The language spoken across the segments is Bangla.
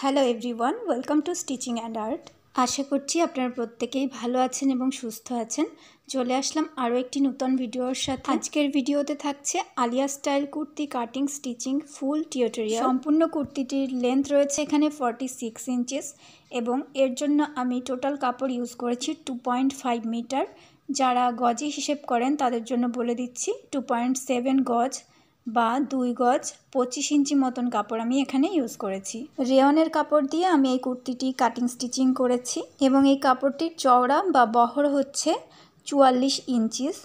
Hello everyone, welcome to stitching and art. আশা করছি আপনারা প্রত্যেকেই ভালো আছেন এবং সুস্থ আছেন। চলে আসলাম আরও একটি নতুন ভিডিওর সাথে। আজকের ভিডিওতে থাকছে Alia style kurti cutting stitching full tutorial. সম্পূর্ণ কুর্তিটির লেন্থ রয়েছে এখানে 46 ইঞ্চিস এবং এর জন্য আমি টোটাল কাপড় ইউজ করেছি 2.5 মিটার। যারা গজে হিসেব করেন তাদের জন্য বলে দিচ্ছি 2.7 গজ বা 2 গজ 25 ইঞ্চি মতন কাপড় আমি এখানে ইউজ করেছি। রেয়নের কাপড় দিয়ে আমি এই কুর্তিটি কাটিং স্টিচিং করেছি এবং এই কাপড়টির চওড়া বা বহর হচ্ছে 44 ইঞ্চিস।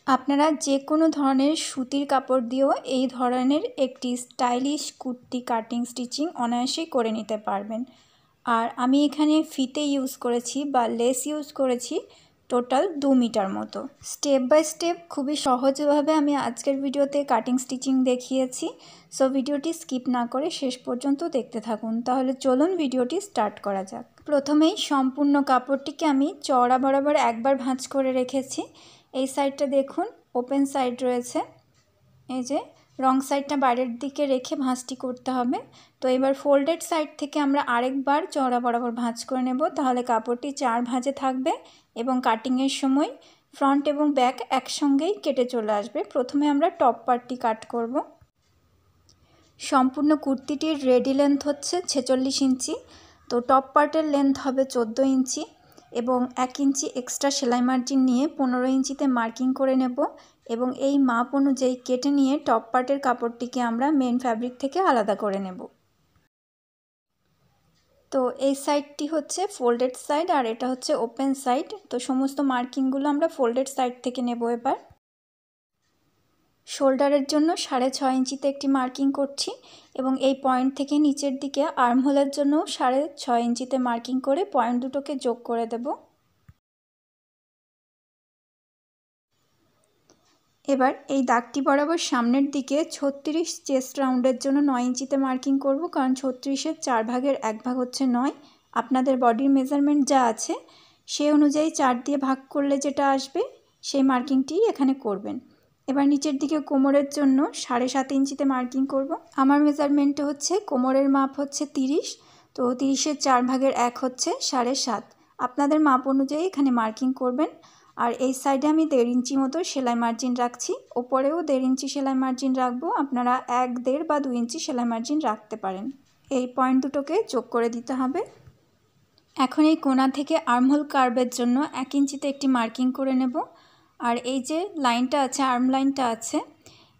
আপনারা যে কোনো ধরনের সুতির কাপড় দিয়েও এই ধরনের একটি স্টাইলিশ কুর্তি কাটিং স্টিচিং অনায়াসেই করে নিতে পারবেন। আর আমি এখানে ফিতে ইউজ করেছি বা লেস ইউজ করেছি টোটাল 2 মিটার মতো। স্টেপ বাই স্টেপ খুবই সহজভাবে আমি আজকের ভিডিওতে কাটিং স্টিচিং দেখিয়েছি। সো ভিডিওটি স্কিপ না করে শেষ পর্যন্ত দেখতে থাকুন। তাহলে চলুন ভিডিওটি স্টার্ট করা যাক। প্রথমেই সম্পূর্ণ কাপড়টিকে আমি চওড়া বরাবর একবার ভাঁজ করে রেখেছি। এই সাইডটা দেখুন ওপেন সাইড রয়েছে, এই যে রং সাইডটা বাইরের দিকে রেখে ভাঁজটি করতে হবে। তো এবার ফোল্ডেড সাইড থেকে আমরা আরেকবার চওড়া বরাবর ভাঁজ করে নেব, তাহলে কাপড়টি 4 ভাঁজে থাকবে এবং কাটিংয়ের সময় ফ্রন্ট এবং ব্যাক একসঙ্গেই কেটে চলে আসবে। প্রথমে আমরা টপ পার্টটি কাট করব। সম্পূর্ণ কুর্তিটির রেডি লেন্থ হচ্ছে 46 ইঞ্চি, তো টপ পার্টের লেন্থ হবে 14 ইঞ্চি এবং 1 ইঞ্চি এক্সট্রা সেলাই মার্জিন নিয়ে 15 ইঞ্চিতে মার্কিং করে নেব এবং এই মাপ অনুযায়ী কেটে নিয়ে টপ পার্টের কাপড়টিকে আমরা মেন ফ্যাব্রিক থেকে আলাদা করে নেব। তো এই সাইডটি হচ্ছে ফোল্ডেড সাইড আর এটা হচ্ছে ওপেন সাইড। তো সমস্ত মার্কিংগুলো আমরা ফোল্ডেড সাইড থেকে নেব। এবার শোল্ডারের জন্য 6.5 ইঞ্চিতে একটি মার্কিং করছি এবং এই পয়েন্ট থেকে নিচের দিকে আর্মহোলের জন্য 6.5 ইঞ্চিতে মার্কিং করে পয়েন্ট দুটোকে যোগ করে দেব। এবার এই দাগটি বরাবর সামনের দিকে 36 চেস্ট রাউন্ডের জন্য 9 ইঞ্চিতে মার্কিং করব, কারণ 36-এর 4 ভাগের 1 ভাগ হচ্ছে 9। আপনাদের বডির মেজারমেন্ট যা আছে সেই অনুযায়ী 4 দিয়ে ভাগ করলে যেটা আসবে সেই মার্কিংটি এখানে করবেন। এবার নিচের দিকে কোমরের জন্য 7.5 ইঞ্চিতে মার্কিং করব। আমার মেজারমেন্টে হচ্ছে কোমরের মাপ হচ্ছে 30, তো 30-এর 4 ভাগের 1 হচ্ছে 7.5। আপনাদের মাপ অনুযায়ী এখানে মার্কিং করবেন। আর এই সাইডে আমি 1.5 ইঞ্চি মতো সেলাই মার্জিন রাখছি, ওপরেও 1.5 ইঞ্চি সেলাই মার্জিন রাখবো। আপনারা 1, 1.5 বা 2 ইঞ্চি সেলাই মার্জিন রাখতে পারেন। এই পয়েন্ট দুটোকে যোগ করে দিতে হবে। এখন এই কোণা থেকে আর্মহোল কার্ভের জন্য 1 ইঞ্চিতে একটি মার্কিং করে নেব। আর এই যে লাইনটা আছে, আর্ম লাইনটা আছে,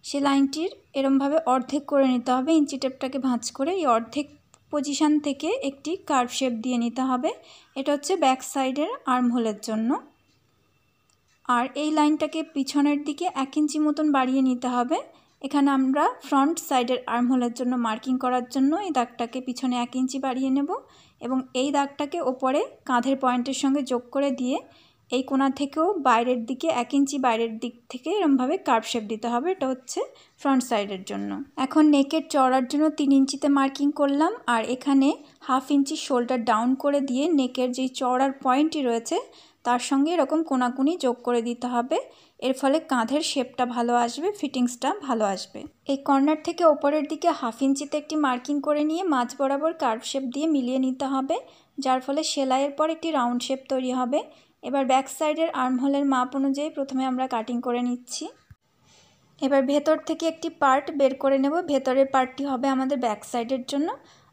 সেই লাইনটির এরমভাবে অর্ধেক করে নিতে হবে। ইঞ্চি টেপটাকে ভাঁজ করে এই অর্ধেক পজিশান থেকে একটি কার্ভ শেপ দিয়ে নিতে হবে। এটা হচ্ছে ব্যাক সাইডের আর্মহোলের জন্য। আর এই লাইনটাকে পিছনের দিকে 1 ইঞ্চি মতন বাড়িয়ে নিতে হবে। এখানে আমরা ফ্রন্ট সাইডের আর্মহোলের জন্য মার্কিং করার জন্য এই দাগটাকে পিছনে 1 ইঞ্চি বাড়িয়ে নেব এবং এই দাগটাকে ওপরে কাঁধের পয়েন্টের সঙ্গে যোগ করে দিয়ে এই কোণা থেকেও বাইরের দিকে 1 ইঞ্চি বাইরের দিক থেকে এরমভাবে কার্ভ শেপ দিতে হবে। এটা হচ্ছে ফ্রন্ট সাইডের জন্য। এখন নেকের চওড়ার জন্য 3 ইঞ্চিতে মার্কিং করলাম আর এখানে 1/2 ইঞ্চি শোল্ডার ডাউন করে দিয়ে নেকের যেই চওড়ার পয়েন্টটি রয়েছে তার সঙ্গে এরকম কোনাকুনি যোগ করে দিতে হবে। এর ফলে কাঁধের শেপটা ভালো আসবে, ফিটিংসটা ভালো আসবে। এই কর্নার থেকে ওপরের দিকে 1/2 ইঞ্চিতে একটি মার্কিং করে নিয়ে মাঝ বরাবর কার্ভ শেপ দিয়ে মিলিয়ে নিতে হবে, যার ফলে সেলাইয়ের পর একটি রাউন্ড শেপ তৈরি হবে। এবার ব্যাক সাইডের আর্মহোলের মাপ অনুযায়ী প্রথমে আমরা কাটিং করে নিচ্ছি। এবার ভেতর থেকে একটি পার্ট বের করে নেব। ভেতরের পার্টটি হবে আমাদের ব্যাক সাইডের জন্য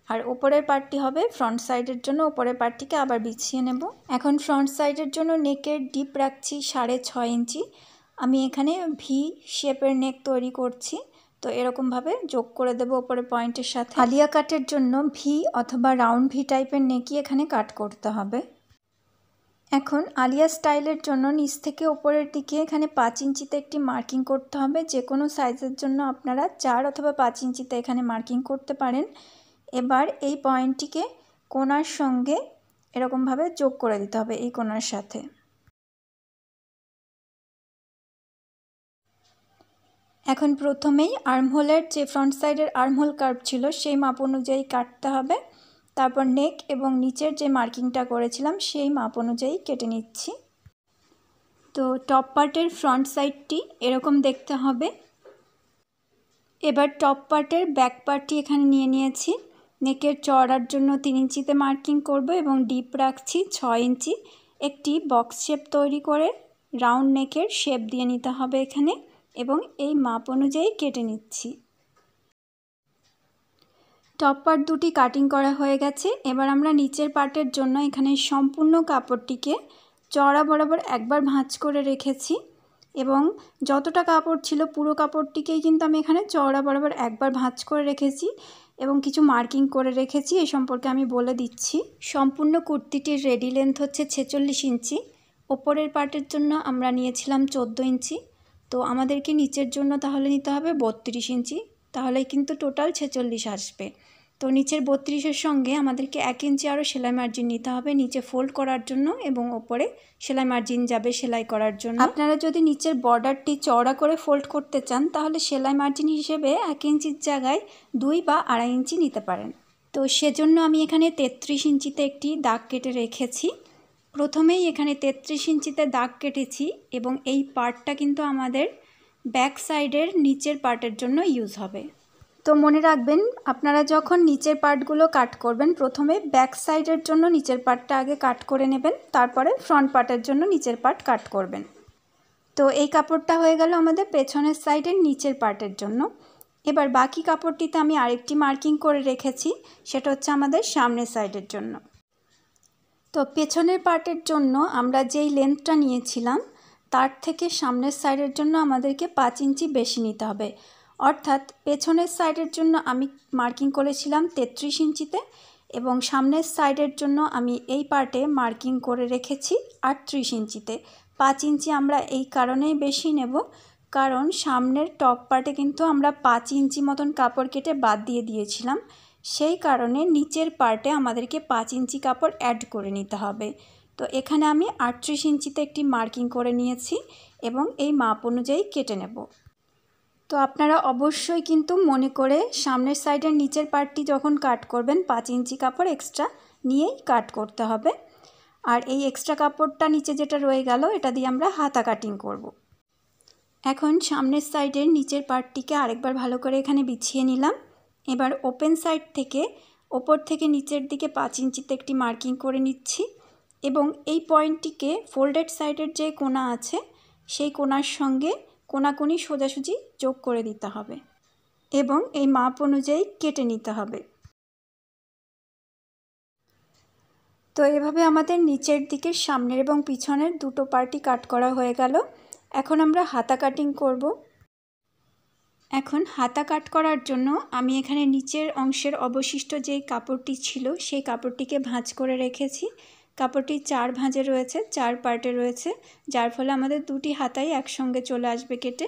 আর ওপরের পার্টটি হবে ফ্রন্ট সাইডের জন্য। ওপরের পার্টটিকে আবার বিছিয়ে নেব। এখন ফ্রন্ট সাইডের জন্য নেকের ডিপ রাখছি 6.5 ইঞ্চি। আমি এখানে ভি শেপের নেক তৈরি করছি, তো এরকমভাবে যোগ করে দেব ওপরের পয়েন্টের সাথে। আলিয়া কাটের জন্য ভি অথবা রাউন্ড ভি টাইপের নেকই এখানে কাট করতে হবে। এখন আলিয়া স্টাইলের জন্য নিচ থেকে ওপরের দিকে এখানে 5 ইঞ্চিতে একটি মার্কিং করতে হবে। যে কোনো সাইজের জন্য আপনারা 4 অথবা 5 ইঞ্চিতে এখানে মার্কিং করতে পারেন। এবার এই পয়েন্টটিকে কোণার সঙ্গে এরকমভাবে যোগ করে দিতে হবে এই কোণার সাথে। এখন প্রথমেই আর্মহোলের যে ফ্রন্ট সাইডের আর্মহোল কার্ভ ছিল সেই মাপ অনুযায়ী কাটতে হবে। তারপর নেক এবং নিচের যে মার্কিংটা করেছিলাম সেই মাপ অনুযায়ী কেটে নিচ্ছি। তো টপ পার্টের ফ্রন্ট সাইডটি এরকম দেখতে হবে। এবার টপ পার্টের ব্যাক পার্টটি এখানে নিয়ে নিয়েছি। নেকের চওড়ার জন্য 3 ইঞ্চিতে মার্কিং করব এবং ডিপ রাখছি 6 ইঞ্চি। একটি বক্স শেপ তৈরি করে রাউন্ড নেকের শেপ দিয়ে নিতে হবে এখানে, এবং এই মাপ অনুযায়ী কেটে নিচ্ছি। টপ পার্ট দুটি কাটিং করা হয়ে গেছে। এবার আমরা নিচের পার্টের জন্য এখানে সম্পূর্ণ কাপড়টিকে চওড়া বরাবর একবার ভাঁজ করে রেখেছি, এবং যতটা কাপড় ছিল পুরো কাপড়টিকেই কিন্তু আমি এখানে চওড়া বরাবর একবার ভাঁজ করে রেখেছি এবং কিছু মার্কিং করে রেখেছি। এই সম্পর্কে আমি বলে দিচ্ছি। সম্পূর্ণ কুর্তিটির রেডি লেন্থ হচ্ছে 46 ইঞ্চি। ওপরের পার্টের জন্য আমরা নিয়েছিলাম 14 ইঞ্চি। তো আমাদেরকে নিচের জন্য তাহলে নিতে হবে 32 ইঞ্চি, তাহলে কিন্তু টোটাল 46 আসবে। তো নিচের 32-এর সঙ্গে আমাদেরকে 1 ইঞ্চি আরও সেলাই মার্জিন নিতে হবে নিচে ফোল্ড করার জন্য, এবং ওপরে সেলাই মার্জিন যাবে সেলাই করার জন্য। আপনারা যদি নিচের বর্ডারটি চওড়া করে ফোল্ড করতে চান তাহলে সেলাই মার্জিন হিসেবে 1 ইঞ্চির জায়গায় 2 বা 2.5 ইঞ্চি নিতে পারেন। তো সেজন্য আমি এখানে 33 ইঞ্চিতে একটি দাগ কেটে রেখেছি। প্রথমেই এখানে 33 ইঞ্চিতে দাগ কেটেছি, এবং এই পার্টটা কিন্তু আমাদের ব্যাক সাইডের নিচের পার্টের জন্য ইউজ হবে। তো মনে রাখবেন, আপনারা যখন নিচের পার্টগুলো কাট করবেন প্রথমে ব্যাক সাইডের জন্য নিচের পার্টটা আগে কাট করে নেবেন, তারপরে ফ্রন্ট পার্টের জন্য নিচের পার্ট কাট করবেন। তো এই কাপড়টা হয়ে গেল আমাদের পেছনের সাইডের নিচের পার্টের জন্য। এবার বাকি কাপড়টিতে আমি আরেকটি মার্কিং করে রেখেছি, সেটা হচ্ছে আমাদের সামনের সাইডের জন্য। তো পেছনের পার্টের জন্য আমরা যেই লেন্থটা নিয়েছিলাম তার থেকে সামনের সাইডের জন্য আমাদেরকে 5 ইঞ্চি বেশি নিতে হবে। অর্থাৎ পেছনের সাইডের জন্য আমি মার্কিং করেছিলাম 33 ইঞ্চিতে, এবং সামনের সাইডের জন্য আমি এই পার্টে মার্কিং করে রেখেছি 38 ইঞ্চিতে। 5 ইঞ্চি আমরা এই কারণেই বেশি নেব, কারণ সামনের টপ পার্টে কিন্তু আমরা 5 ইঞ্চি মতন কাপড় কেটে বাদ দিয়ে দিয়েছিলাম। সেই কারণে নিচের পার্টে আমাদেরকে 5 ইঞ্চি কাপড় অ্যাড করে নিতে হবে। তো এখানে আমি 38 ইঞ্চিতে একটি মার্কিং করে নিয়েছি এবং এই মাপ অনুযায়ী কেটে নেব। তো আপনারা অবশ্যই কিন্তু মনে করে সামনের সাইডের নিচের পার্টটি যখন কাট করবেন 5 ইঞ্চি কাপড় এক্সট্রা নিয়েই কাট করতে হবে। আর এই এক্সট্রা কাপড়টা নিচে যেটা রয়ে গেল এটা দিয়ে আমরা হাতা কাটিং করব। এখন সামনের সাইডের নিচের পার্টটিকে আরেকবার ভালো করে এখানে বিছিয়ে নিলাম। এবার ওপেন সাইড থেকে ওপর থেকে নিচের দিকে 5 ইঞ্চিতে একটি মার্কিং করে নিচ্ছি, এবং এই পয়েন্টটিকে ফোল্ডেড সাইডের যে কোণা আছে সেই কোণার সঙ্গে কোণাকুনি সোজাসুজি যোগ করে দিতে হবে, এবং এই মাপ অনুযায়ী কেটে নিতে হবে। তো এভাবে আমাদের নিচের দিকে সামনের এবং পিছনের দুটো পার্টই কাট করা হয়ে গেল। এখন আমরা হাতা কাটিং করব। এখন হাতা কাট করার জন্য আমি এখানে নিচের অংশের অবশিষ্ট যে কাপড়টি ছিল সেই কাপড়টিকে ভাঁজ করে রেখেছি। কাপড়টি 4 ভাঁজে রয়েছে, 4 পার্টে রয়েছে, যার ফলে আমাদের দুটি হাতাই একসঙ্গে চলে আসবে কেটে।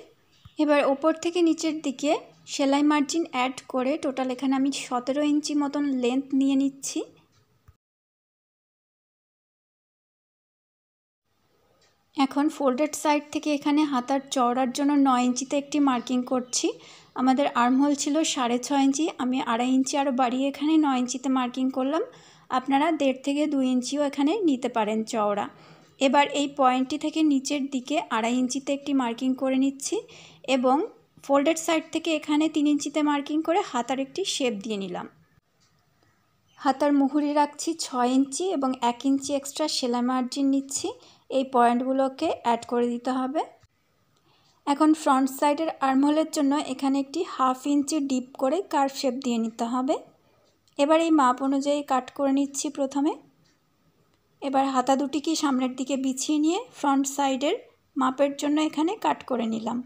এবার ওপর থেকে নিচের দিকে সেলাই মার্জিন অ্যাড করে টোটাল এখানে আমি 17 ইঞ্চি মতন লেন্থ নিয়ে নিচ্ছি। এখন ফোল্ডেড সাইড থেকে এখানে হাতার চওড়ার জন্য 9 ইঞ্চিতে একটি মার্কিং করছি। আমাদের আর্মহোল ছিল 6.5 ইঞ্চি, আমি 2.5 ইঞ্চি আরও বাড়িয়ে এখানে 9 ইঞ্চিতে মার্কিং করলাম। আপনারা 1.5 থেকে 2 ইঞ্চিও এখানে নিতে পারেন চওড়া। এবার এই পয়েন্টটি থেকে নিচের দিকে 2.5 ইঞ্চিতে একটি মার্কিং করে নিচ্ছি, এবং ফোল্ডেড সাইড থেকে এখানে 3 ইঞ্চিতে মার্কিং করে হাতার একটি শেপ দিয়ে নিলাম। হাতার মুহুরি রাখছি 6 ইঞ্চি এবং 1 ইঞ্চি এক্সট্রা সেলাই মার্জিন নিচ্ছি। এই পয়েন্টগুলোকে অ্যাড করে দিতে হবে। এখন ফ্রন্ট সাইডের আর্মহোলের জন্য এখানে একটি 1/2 ইঞ্চি ডিপ করে কার্ভ শেপ দিয়ে নিতে হবে। এবার এই মাপ অনুযায়ী কাট করে নিচ্ছি প্রথমে। এবার হাতা দুটিকে সামনের দিকে বিছিয়ে নিয়ে ফ্রন্ট সাইডের মাপের জন্য এখানে কাট করে নিলাম।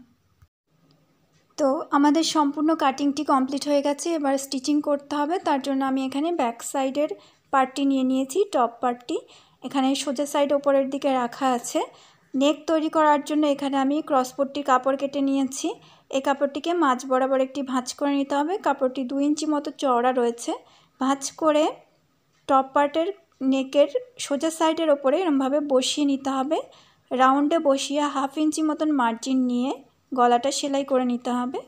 তো আমাদের সম্পূর্ণ কাটিংটি কমপ্লিট হয়ে গেছে। এবার স্টিচিং করতে হবে, তার জন্য আমি এখানে ব্যাক সাইডের পার্টটি নিয়ে নিয়েছি, টপ পার্টটি এখানে সোজা সাইড ওপরের দিকে রাখা আছে। নেক তৈরি করার জন্য এখানে আমি ক্রসপট্টির কাপড় কেটে নিয়েছি। এই কাপড়টিকে মাঝ বরাবর একটি ভাঁজ করে নিতে হবে। কাপড়টি 2 ইঞ্চি মতো চওড়া রয়েছে। ভাঁজ করে টপ পার্টের নেকের সোজা সাইডের ওপরে এরমভাবে বসিয়ে নিতে হবে। রাউন্ডে বসিয়ে 1/2 ইঞ্চি মতন মার্জিন নিয়ে গলাটা সেলাই করে নিতে হবে।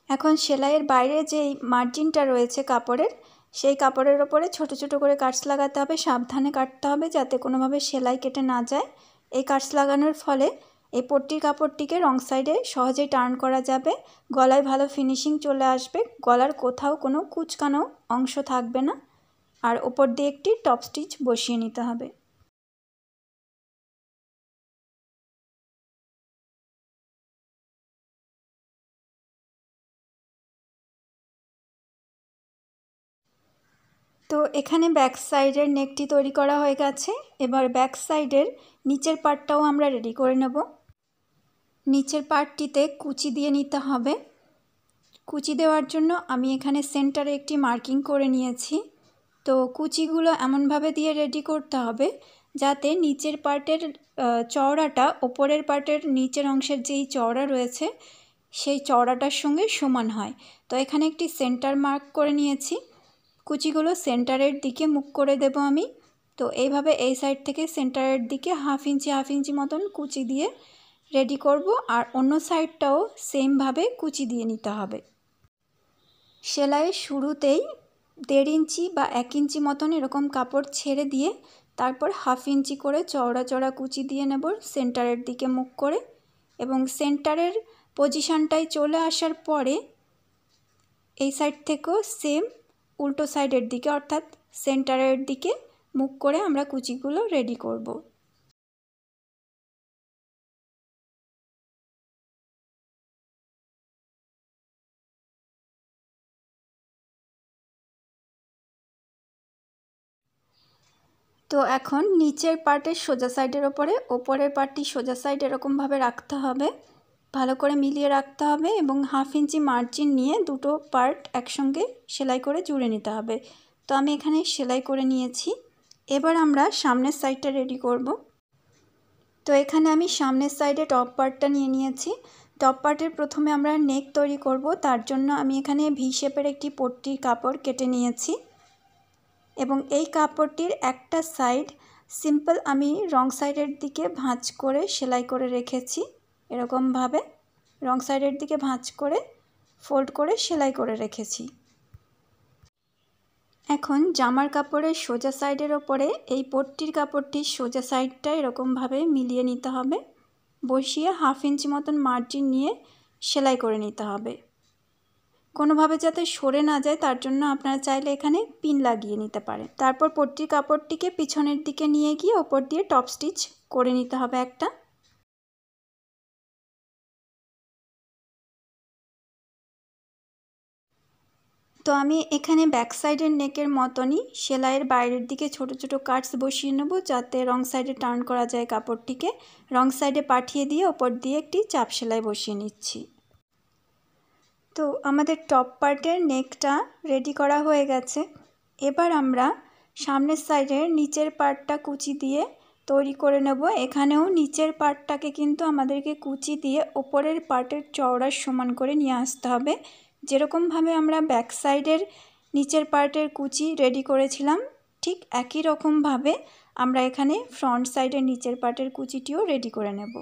এখন সেলাইয়ের বাইরে যে মার্জিনটা রয়েছে কাপড়ের, সেই কাপড়ের ওপরে ছোট ছোট করে কাটস লাগাতে হবে, সাবধানে কাটতে হবে যাতে কোনোভাবে সেলাই কেটে না যায়। এই কাটস লাগানোর ফলে এই পট্টির কাপড়টিকে রং সাইডে সহজেই টার্ন করা যাবে, গলায় ভালো ফিনিশিং চলে আসবে, গলার কোথাও কোনো কুচকানো অংশ থাকবে না। আর ওপর দিয়ে একটি টপ স্টিচ বসিয়ে নিতে হবে। তো এখানে ব্যাক সাইডের নেকটি তৈরি করা হয়ে গেছে। এবার ব্যাক সাইডের নিচের পার্টটাও আমরা রেডি করে নেব। নিচের পার্টটিতে কুচি দিয়ে নিতে হবে। কুচি দেওয়ার জন্য আমি এখানে সেন্টারে একটি মার্কিং করে নিয়েছি। তো কুচিগুলো এমনভাবে দিয়ে রেডি করতে হবে যাতে নিচের পার্টের চওড়াটা ওপরের পার্টের নিচের অংশের যেই চওড়া রয়েছে সেই চওড়াটার সঙ্গে সমান হয়। তো এখানে একটি সেন্টার মার্ক করে নিয়েছি। কুচিগুলো সেন্টারের দিকে মুখ করে দেব আমি। তো এইভাবে এই সাইড থেকে সেন্টারের দিকে হাফ ইঞ্চি মতন কুচি দিয়ে রেডি করব। আর অন্য সাইডটাও সেমভাবে কুচি দিয়ে নিতে হবে। সেলাইয়ের শুরুতেই 1.5 ইঞ্চি বা 1 ইঞ্চি মতন এরকম কাপড় ছেড়ে দিয়ে তারপর হাফ ইঞ্চি করে চওড়া চওড়া কুচি দিয়ে নেব সেন্টারের দিকে মুখ করে। এবং সেন্টারের পজিশানটায় চলে আসার পরে এই সাইড থেকেও সেম উল্টো সাইডের দিকে অর্থাৎ সেন্টারের দিকে মুখ করে আমরা কুচিগুলো রেডি করব। তো এখন নিচের পার্টের সোজা সাইডের ওপরের পার্টটি সোজা সাইড এরকমভাবে রাখতে হবে, ভালো করে মিলিয়ে রাখতে হবে এবং হাফ ইঞ্চি মার্জিন নিয়ে দুটো পার্ট একসঙ্গে সেলাই করে জুড়ে নিতে হবে। তো আমি এখানে সেলাই করে নিয়েছি। এবার আমরা সামনের সাইডটা রেডি করব। তো এখানে আমি সামনের সাইডে টপ পার্টটা নিয়ে নিয়েছি। টপ পার্টের প্রথমে আমরা নেক তৈরি করব, তার জন্য আমি এখানে ভি শেপের একটি পট্টির কাপড় কেটে নিয়েছি এবং এই কাপড়টির একটা সাইড সিম্পল আমি রং সাইডের দিকে ভাঁজ করে সেলাই করে রেখেছি। এরকমভাবে রং সাইডের দিকে ভাঁজ করে ফোল্ড করে সেলাই করে রেখেছি। এখন জামার কাপড়ের সোজা সাইডের ওপরে এই পট্টির কাপড়টির সোজা সাইডটা এরকমভাবে মিলিয়ে নিতে হবে, বসিয়ে হাফ ইঞ্চি মতন মার্জিন নিয়ে সেলাই করে নিতে হবে। কোনোভাবে যাতে সরে না যায় তার জন্য আপনারা চাইলে এখানে পিন লাগিয়ে নিতে পারেন। তারপর পট্টির কাপড়টিকে পিছনের দিকে নিয়ে গিয়ে ওপর দিয়ে টপ স্টিচ করে নিতে হবে একটা। তো আমি এখানে ব্যাক সাইডের নেকের মতনই সেলাইয়ের বাইরের দিকে ছোট ছোট কাটস বসিয়ে নেব যাতে রং সাইডে টার্ন করা যায় কাপড়টিকে। রং সাইডে পাঠিয়ে দিয়ে ওপর দিয়ে একটি চাপ সেলাই বসিয়ে নিচ্ছি। তো আমাদের টপ পার্টের নেকটা রেডি করা হয়ে গেছে। এবার আমরা সামনের সাইডের নিচের পার্টটা কুচি দিয়ে তৈরি করে নেব। এখানেও নিচের পার্টটাকে কিন্তু আমাদেরকে কুচি দিয়ে ওপরের পার্টের চওড়ার সমান করে নিয়ে আসতে হবে। যেরকমভাবে আমরা ব্যাক সাইডের নিচের পার্টের কুচি রেডি করেছিলাম ঠিক একই রকমভাবে আমরা এখানে ফ্রন্ট সাইডের নিচের পার্টের কুচিটিও রেডি করে নেব।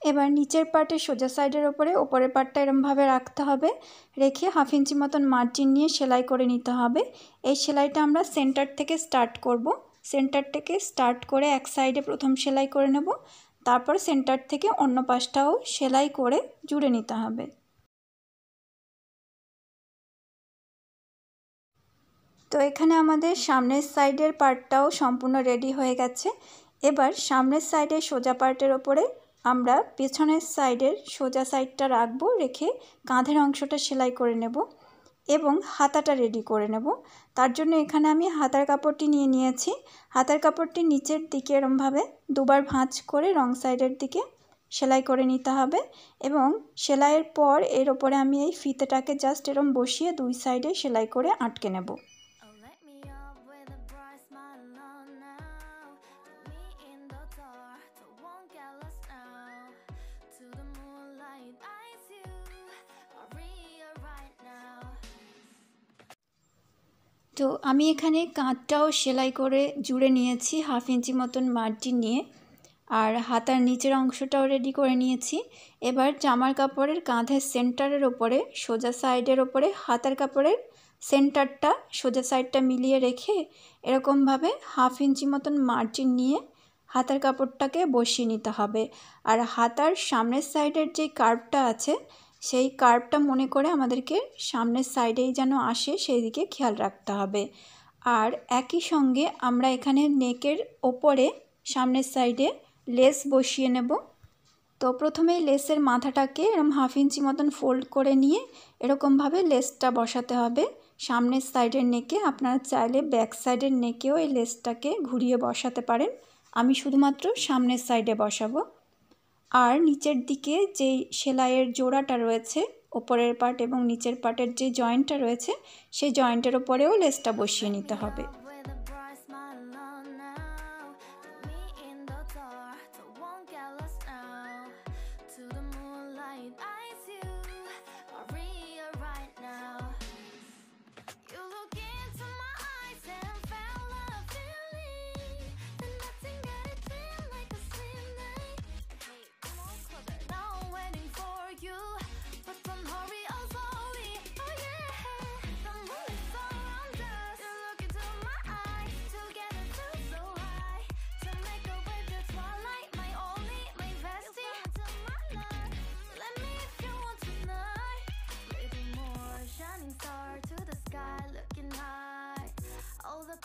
এবার নিচের পার্টের সোজা সাইডের ওপরের পার্টটা এরমভাবে রাখতে হবে, রেখে হাফ ইঞ্চি মতন মার্জিন নিয়ে সেলাই করে নিতে হবে। এই সেলাইটা আমরা সেন্টার থেকে স্টার্ট করব। সেন্টার থেকে স্টার্ট করে এক সাইডে প্রথম সেলাই করে নেব, তারপর সেন্টার থেকে অন্য পাশটাও সেলাই করে জুড়ে নিতে হবে। তো এখানে আমাদের সামনের সাইডের পার্টটাও সম্পূর্ণ রেডি হয়ে গেছে। এবার সামনের সাইডের সোজা পার্টের ওপরে আমরা পেছনের সাইডের সোজা সাইডটা রাখবো, রেখে কাঁধের অংশটা সেলাই করে নেব এবং হাতাটা রেডি করে নেব। তার জন্য এখানে আমি হাতার কাপড়টি নিয়ে নিয়েছি। হাতার কাপড়টি নিচের দিকে এরমভাবে দুবার ভাঁজ করে রং সাইডের দিকে সেলাই করে নিতে হবে এবং সেলাইয়ের পর এর ওপরে আমি এই ফিতেটাকে জাস্ট এরম বসিয়ে দুই সাইডে সেলাই করে আটকে নেব। তো আমি এখানে কাঁধটাও সেলাই করে জুড়ে নিয়েছি, 1/2 ইঞ্চি মতন মার্জিন নিয়ে, আর হাতার নিচের অংশটাও রেডি করে নিয়েছি। এবার জামার কাপড়ের কাঁধের সেন্টারের ওপরে সোজা সাইডের ওপরে হাতার কাপড়ের সেন্টারটা সোজা সাইডটা মিলিয়ে রেখে এরকমভাবে 1/2 ইঞ্চি মতন মার্জিন নিয়ে হাতার কাপড়টাকে বসিয়ে নিতে হবে। আর হাতার সামনের সাইডের যে কার্ভটা আছে সেই কার্ভটা মনে করে আমাদেরকে সামনের সাইডেই যেন আসে সেই দিকে খেয়াল রাখতে হবে। আর একই সঙ্গে আমরা এখানে নেকের ওপরে সামনের সাইডে লেস বসিয়ে নেব। তো প্রথমেই লেসের মাথাটাকে এরকম 1/2 ইঞ্চি মতন ফোল্ড করে নিয়ে এরকমভাবে লেসটা বসাতে হবে সামনের সাইডের নেকে। আপনারা চাইলে ব্যাক সাইডের নেকেও এই লেসটাকে ঘুরিয়ে বসাতে পারেন, আমি শুধুমাত্র সামনের সাইডে বসাবো। আর নিচের দিকে যেই সেলাইয়ের জোড়াটা রয়েছে, ওপরের পার্ট এবং নিচের পার্টের যে জয়েন্টটা রয়েছে সেই জয়েন্টের ওপরেও লেসটা বসিয়ে নিতে হবে।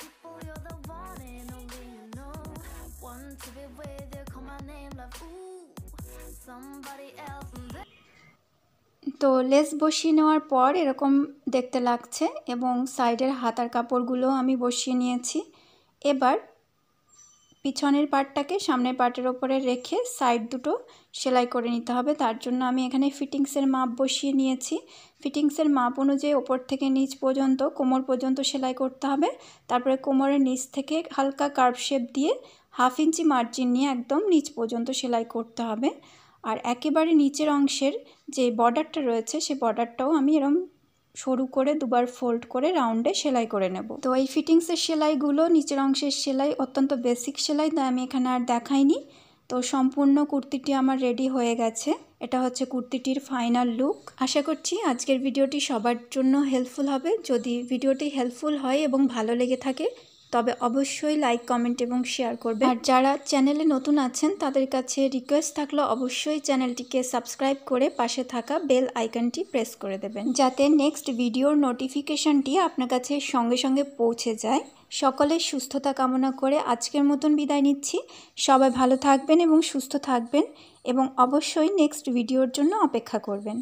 People, you're the one and only you know. Want to be with you, call my name, love. Ooh, somebody else. তো লেস বসিয়ে নেওয়ার পর এরকম দেখতে লাগছে এবং সাইডের হাতার কাপড়গুলো আমি বসিয়ে নিয়েছি। এবার পিছনের পার্টটাকে সামনের পার্টের ওপরে রেখে সাইড দুটো সেলাই করে নিতে হবে। তার জন্য আমি এখানে ফিটিংসের মাপ বসিয়ে নিয়েছি। ফিটিংসের মাপ অনুযায়ী ওপর থেকে নিচ পর্যন্ত কোমর পর্যন্ত সেলাই করতে হবে। তারপরে কোমরের নিচ থেকে হালকা কার্ভ শেপ দিয়ে 1/2 ইঞ্চি মার্জিন নিয়ে একদম নিচ পর্যন্ত সেলাই করতে হবে। আর একেবারে নিচের অংশের যে বর্ডারটা রয়েছে সেই বর্ডারটাও আমি এরকম সরু করে দুবার ফোল্ড করে রাউন্ডে সেলাই করে নেব। তো এই ফিটিংসের সেলাইগুলো নিচের অংশের সেলাই অত্যন্ত বেসিক সেলাই, তাই আমি এখানে আর দেখাইনি। তো সম্পূর্ণ কুর্তিটি আমার রেডি হয়ে গেছে। এটা হচ্ছে কুর্তিটির ফাইনাল লুক। আশা করছি আজকের ভিডিওটি সবার জন্য হেল্পফুল হবে। যদি ভিডিওটি হেল্পফুল হয় এবং ভালো লেগে থাকে তবে অবশ্যই লাইক, কমেন্ট এবং শেয়ার করবেন। আর যারা চ্যানেলে নতুন আছেন তাদের কাছে রিকোয়েস্ট থাকলো অবশ্যই চ্যানেলটিকে সাবস্ক্রাইব করে পাশে থাকা বেল আইকনটি প্রেস করে দেবেন, যাতে নেক্সট ভিডিওর নোটিফিকেশনটি আপনার কাছে সঙ্গে সঙ্গে পৌঁছে যায়। সকলের সুস্থতা কামনা করে আজকের মতন বিদায় নিচ্ছি। সবাই ভালো থাকবেন এবং সুস্থ থাকবেন এবং অবশ্যই নেক্সট ভিডিওর জন্য অপেক্ষা করবেন।